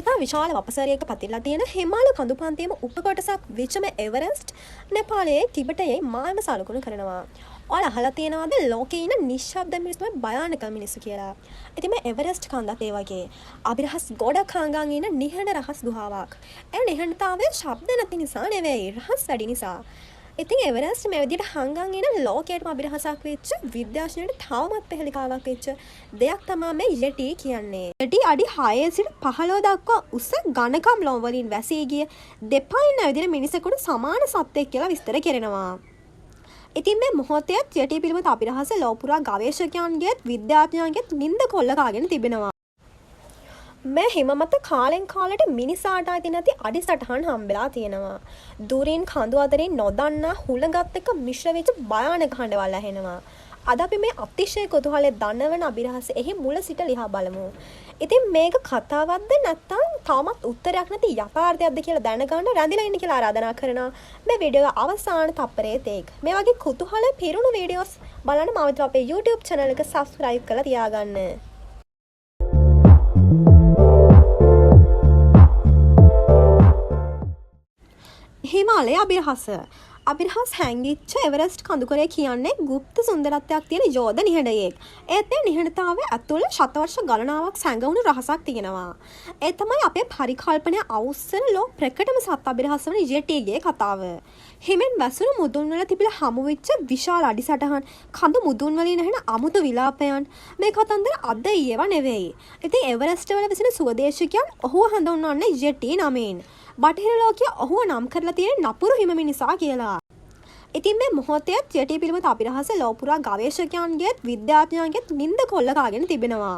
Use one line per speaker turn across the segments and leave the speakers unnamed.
ඉතා විශාල වපසරයක පතිරලා තියෙන හිමාල කඳු පන්තියේම උපකොටසක් වෙච්ච මේ එවරස්ට් නෙපාලයේ ටිබෙටයේ මායම සලකුණු කරනවා. ඔයාලා අහලා තියෙනවද ලෝකේ ඉන්න නිශ්ශබ්ද මිනිස්සු තමයි භයානක මිනිස්සු කියලා. ඉතින් මේ එවරස්ට් කන්දත් ඒ වගේ අභිරහස් ගොඩක් හංගන් ඉන්න නිහඬ රහස් ගුහාවක්. ඒ නිහඬතාවය ශබ්ද නැති නිසා නෙවෙයි රහස් වැඩි නිසා. ඉතින් එවරස්ට් මේ විදිහට හංගන් ඉන්න ලෝකයේම අභිරහසක් වෙච්ච විද්‍යාඥයන්ට තවමත් පැහැදිලිකාවක් වෙච්ච දෙයක් තමයි මේ යටි කියන්නේ. යටි අඩි 6 සිට 15 දක්වා උස ඝනකම් ලොම් වලින් වැසී ගිය දෙපයින් ඇවිදින මිනිසෙකුට සමාන සත්ත්වෙක් කියලා විස්තර කරනවා. ඉතින් මේ මොහොතේත් යටි පිළිබඳ අභිරහස ලෝපුරා ගවේෂකයන්ගේත් විද්‍යාඥයන්ගේත් නින්ද කොල්ල කාගෙන තිබෙනවා. මේ හිම මත කාලෙන් කාලට මිනිසාට ඇති නැති අඩි සටහන් හම්බෙලා තියෙනවා. දුරින් කඳු අතරින් නොදන්නා හුලඟත් එක්ක මිශ්‍ර වෙච්ච භයානක හඬවල් ඇහෙනවා. අද අපි මේ අතිශය කුතුහලයෙන් දනවන අභිරහස එහි මුල සිට ලියා බලමු. ඉතින් මේක කතාවක්ද නැත්නම් තාමත් උත්තරයක් නැති යථාර්ථයක්ද කියලා දැනගන්න රැඳිලා ඉන්න කියලා ආරාධනා කරනවා. මේ වීඩියෝ අවසාන තප්පරයේ තේක්. මේ වගේ කුතුහල පිරුණු වීඩියෝස් බලන්න මාවිත අපේ YouTube channel එක subscribe කරලා තියාගන්න. හිමාලය අභිරහස් හැංගිච්ච එවරස්ට් කඳුකරේ කියන්නේ ගුප්ත සුන්දරත්වයක් තියෙන යෝධ නිහඬයෙක්. ඒත් ඒ නිහඬතාවය ඇතුළේ ශතවර්ෂ ගණනාවක් සැඟවුණු රහසක් තියෙනවා. ඒ තමයි අපේ පරිකල්පනය අවුස්සන ලෝ ප්‍රකටම සත් අභිරහස් වන යටිගේ කතාව. හිමෙන් වැසුණු මුදුන් වල තිබිලා හමු වෙච්ච විශාල අඩිසටහන් කඳු මුදුන් වලින් ඇහෙන අමුතු විලාපයන් මේ කතන්දර අද ඊයේව නෙවෙයි. ඉතින් එවරස්ට් වල විසින සුවදේශිකයන් ඔහුව හඳුන්වන්නේ යටි නමින්. බටහිර ලෝකයේ ඔහුව නම් කරලා තියෙන නපුරු හිම මිනිසා කියලා. ඉතින් මේ මොහොතේත් යටි පිළිබඳ අභිරහස ලෝපුරා ගවේෂකයන්ගේත් විද්‍යාඥයන්ගේත් නින්ද කොල්ල කාගෙන තිබෙනවා.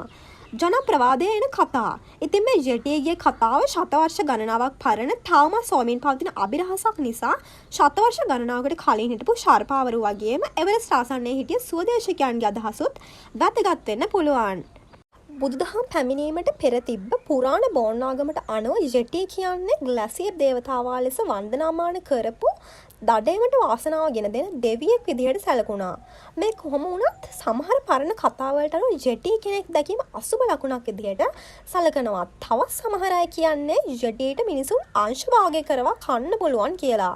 ජනප්‍රවාදයේ එන කතා. ඉතින් මේ යටිගේ කතාව ශතවර්ෂ ගණනාවක් පරණ තවම සෝමින් පවතින අභිරහසක් නිසා ශතවර්ෂ ගණනාවකට කලින් හිටපු ශාර්පාවරු වගේම එවරස්ට් ආසන්නයේ හිටිය සුවදේශිකයන්ගේ අදහසුත් වැදගත් වෙන්න පුළුවන්. බුදුදහම පැමිණීමට පෙර තිබ්බ පුරාණ බෝන්නාගමට අනුව යටි කියන්නේ ග්ලැසියර් දේවතාවා ලෙස වන්දනාමාන කරපු දඩයමට වාසනාව ගෙන දෙන දෙවියෙක් විදිහට සැලකුණා. මේ කොහොම වුණත් සමහර පරණ කතාවලට අනුව යටි කෙනෙක් දැකීම අසුබ ලකුණක් විදිහට සැලකනවා. තවත් සමහර අය කියන්නේ යටිට මිනිසුන් අංශ භාගය කරවා කන්න පුළුවන් කියලා.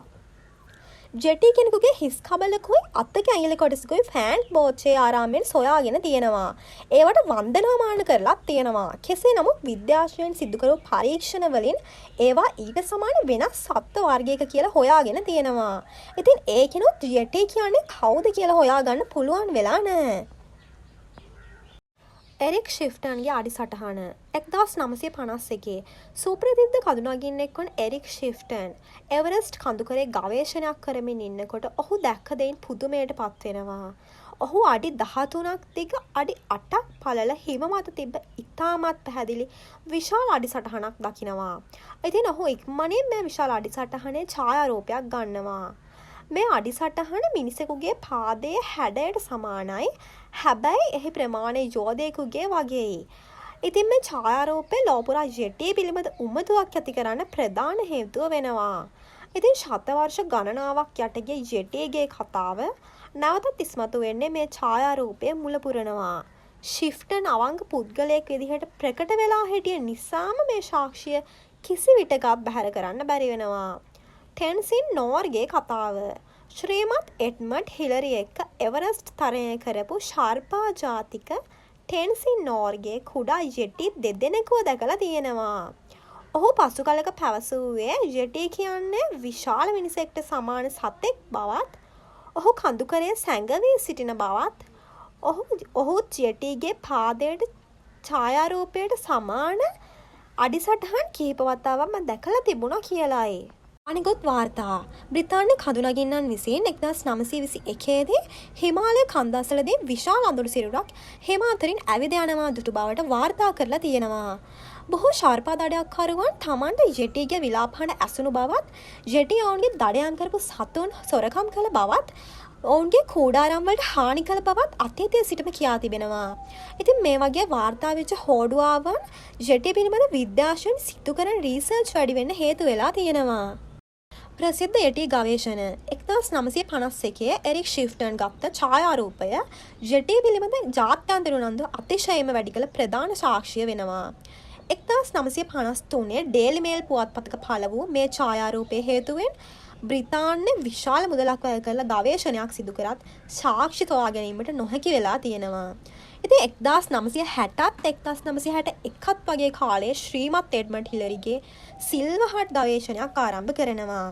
ජෙටි කෙනෙකුගේ හිස් කබලකුයි අත්තක ඇඟිලි කොටසකුයි ෆෑන් බෝච්චේ ආරාමයෙන් සොයාගෙන තියෙනවා. ඒවට වන්දනාමාන කරලත් තියෙනවා. කෙසේ නමුත් විද්‍යාඥයන් සිදු කරපු පරීක්ෂණ වලින් ඒවා ඊට සමාන වෙනස් සත්ත්ව වර්ගයක කියලා හොයාගෙන තියෙනවා. ඉතින් ඒකිනුත් ජෙටි කියන්නේ කවුද කියලා හොයාගන්න පුළුවන් වෙලා නැහැ. එරික් ෂිෆ්ටන්ගේ අඩිසටහන 1951 සුප්‍රසිද්ධ කඳුනගින්නෙක් වන එරික් ෂිෆ්ටන් එවරස්ට් කඳුකරේ ගවේෂණයක් කරමින් ඉන්නකොට ඔහු දැක්ක දෙයින් පුදුමයට පත් වෙනවා. ඔහු අඩි 13ක් දිග අඩි 8ක් පළල හිම මත තිබ්බ ඉතාමත් පැහැදිලි විශාල අඩිසටහනක් දකිනවා. ඉතින් ඔහු ඉක්මනින් මේ විශාල අඩිසටහනේ ඡායාරූපයක් ගන්නවා. මේ අඩිසටහන මිනිසෙකුගේ පාදයේ හැඩයට සමානයි. හැබැයි එහි ප්‍රමාණය යෝධයෙකුගේ වගේයි. ඉතින් මේ ඡායාරූපේ ලෝපුරා යටි පිළිබඳ උමතුවක් ඇති කරන්න ප්‍රධාන හේතුව වෙනවා. ඉතින් ශතවර්ෂ ගණනාවක් යටගේ යටිගේ කතාව නැවතත් ඉස්මතු වෙන්නේ මේ ඡායාරූපයේ මුල පුරනවා. ෂිෆ්ටන් අවංග පුද්ගලයෙක් විදිහට ප්‍රකට වෙලා හිටිය නිසාම මේ සාක්ෂිය කිසි විටක බැහැර කරන්න බැරි වෙනවා. ටෙන්සින් නෝර්ගේ කතාව. ශ්‍රීමත් එඩ්මඩ් හිලරි එක්ක එවරස්ට් තරණය කරපු ශාර්පා ජාතික ටෙන්සින් නෝර්ගේ කුඩා යටි දෙදෙනෙකුව දැකලා තියෙනවා. ඔහු පසු කලක පැවසුවේ යටි කියන්නේ විශාල මිනිසෙක්ට සමාන සතෙක් බවත්, ඔහු කඳුකරේ සැඟවී සිටින බවත්, ඔහුත් යටිගේ පාදයට ඡායාරූපයට සමාන අඩිසටහන් කිහිප වතාවක් දැකලා තිබුණා කියලායි. අනිකුත් වාර්තා බ්‍රිතාන්‍ය කඳුනගින්නන් විසින් 1921 දී හිමාලය කන්දසලදී විශාල අඳුරු සිරුරක් හිම අතරින් ඇවිද යනවා දුටු බවට වාර්තා කරලා තියෙනවා. බොහෝ ශාර්පා දඩයක්කරුවන් තමන්ට යටිගේ විලාපහඬ ඇසුණු බවත්, යටි ඔවුන්ගේ දඩයම් කරපු සතුන් සොරකම් කළ බවත්, ඔවුන්ගේ කූඩාරම් වලට හානි කළ බවත් අතීතයේ සිටම කියා තිබෙනවා. ඉතින් මේ වගේ වාර්තා වෙච්ච හෝඩුවාවන් යටි පිළිබඳ විද්‍යාඥයන් සිදු කරන රිසර්ච් වැඩි වෙන්න හේතු වෙලා තියෙනවා. ප්‍රසිද්ධ යටි ගවේෂණ 1951 එරික් ෂිෆ්ටන් ගත්ත ඡායාරූපය යටි පිළිබඳ ජාත්‍යන්තර උනන්දු අතිශයම වැඩි කළ ප්‍රධාන සාක්ෂිය වෙනවා. 1953 ඩේලි මේල් පුවත්පතක පළ වූ මේ ඡායාරූපයේ හේතුවෙන් බ්‍රිතාන්‍ය විශාල මුදලක් වැය කරලා ගවේෂණයක් සිදු කරත් සාක්ෂි තෝරා ගැනීමට නොහැකි වෙලා තියෙනවා. ඉතින් 1960ත් 1961ත් වගේ කාලයේ ශ්‍රීමත් එඩ්මන්ඩ් හිලරිගේ සිල්වර්හට් ගවේෂණයක් ආරම්භ කරනවා.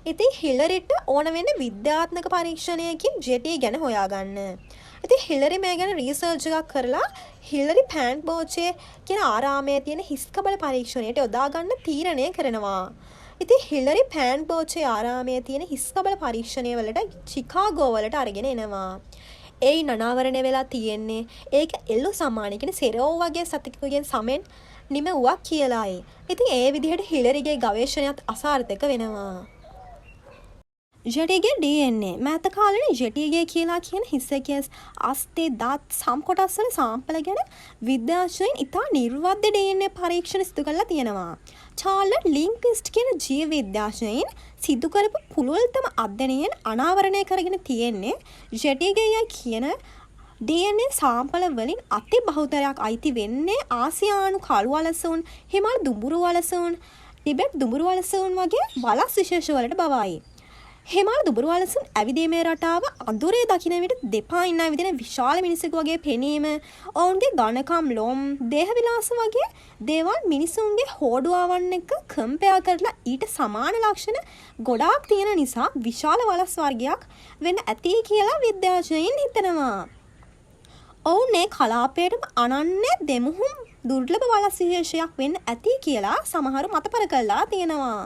ඉතින් හිලරිට ඕන වෙන්නේ විද්‍යාත්මක පරීක්ෂණයකින් ජෙටි ගැන හොයාගන්න. ඉතින් හිලරි මේ ගැන රිසර්ච් එකක් කරලා හිලරි පෑන්ට් බෝචේ කියන ආරාමයේ තියෙන හිස්කබල පරීක්ෂණයට යොදා ගන්න තීරණය කරනවා. ඉතින් හිලරි පෑන්ට් බෝචේ ආරාමයේ තියෙන හිස්කබල පරීක්ෂණය වලට චිකාගෝ වලට අරගෙන එනවා. ඒ නනාවරණය වෙලා තියෙන්නේ ඒක එල්ලු සමානකින් සෙරෝ වගේ සතෙකුගෙන් සමෙන් නිමවුවක් කියලායි. ඉතින් ඒ විදිහට හිලරිගේ ගවේෂණයත් අසාර්ථක වෙනවා. ජෙටිගේ DNA මෑත කාලේ ජෙටිගේ කියලා කියන හිස්සකස් අස්තේ දාත් සම් කොටස් වල සාම්පල ගැන විද්‍යාඥයින් ඉතා නිර්වද්‍ය DNA පරීක්ෂණ සිදු කරලා තියෙනවා. චාර්ලට් ලින්ක්විස්ට් කියන ජීව විද්‍යාඥයින් සිදු කරපු පුළුල්තම අධ්‍යයනයෙන් අනාවරණය කරගෙන තියෙන්නේ ජෙටිගේ කියන DNA සාම්පල වලින් අති බහුතරයක් අයිති වෙන්නේ ආසියානු කළු වලසුන්, හිමාල දුඹුරු වලසුන්, ටිබෙට් දුඹුරු වලසුන් වගේ වලස් විශේෂ වලට බවයි. හිමාල දුඹුරු වලසුන් ඇවිදීමේ රටාව අඳුරේ දකින විට දෙපා ඉන්න විදින විශාල මිනිසෙකු වගේ පෙනීම, ඔවුන්ගේ ඝනකම් ලොම්, දේහ විලාස වගේ දේවල් මිනිසුන්ගේ හෝඩුවාවන් එක්ක කම්පෙයාර් කරලා ඊට සමාන ලක්ෂණ ගොඩාක් තියෙන නිසා විශාල වලස් වර්ගයක් වෙන්න ඇති කියලා විද්‍යාඥයින් හිතනවා. ඔවුන් මේ කලාපයටම අනන්‍ය දෙමුහුම් දුර්ලභ වලස් විශේෂයක් වෙන්න ඇති කියලා සමහරු මතපර කළා තියෙනවා.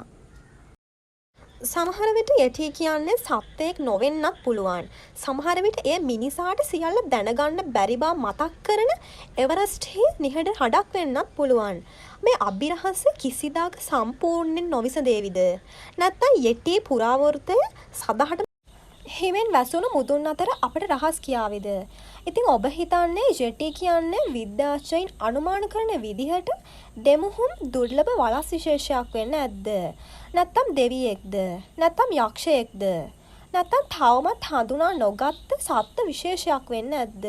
සමහර විට යටි කියන්නේ සත්‍යයක් නොවෙන්නත් පුළුවන්. සමහර විට එය මිනිසාට සියල්ල දැනගන්න බැරි බව මතක් කරන එවරස්ට්හි නිහඬ හඩක් වෙන්නත් පුළුවන්. මේ අභිරහස කිසිදාක සම්පූර්ණයෙන් නොවිසඳේවිද? නැත්නම් යටි පුරාවෘත්තය සදහට හිමෙන් වැසුණු මුදුන් අතර අපට රහස් කියාවිද? ඉතින් ඔබ හිතන්නේ ජෙටි කියන්නේ විද්‍යාඥයින් අනුමාන කරන විදිහට දෙමුහුම් දුර්ලභ වලස් විශේෂයක් වෙන්න ඇද්ද? නැත්නම් දෙවියෙක්ද? නැත්නම් යක්ෂයෙක්ද? නැත්නම් තවමත් හඳුනා නොගත්ත සත්ත්ව විශේෂයක් වෙන්න ඇද්ද?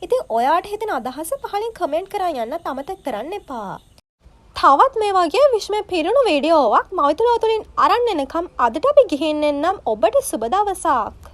ඉතින් ඔයාට හිතෙන අදහස පහලින් කමෙන්ට් කරන් යන්න අමතක කරන්න එපා. තවත් මේ වගේ විශ්මය පිරුණු වීඩියෝවක් මවිතුලා තුලින් අරන් එනකම් අදට අපි ගිහින් එන්නම්. ඔබට සුබ දවසක්.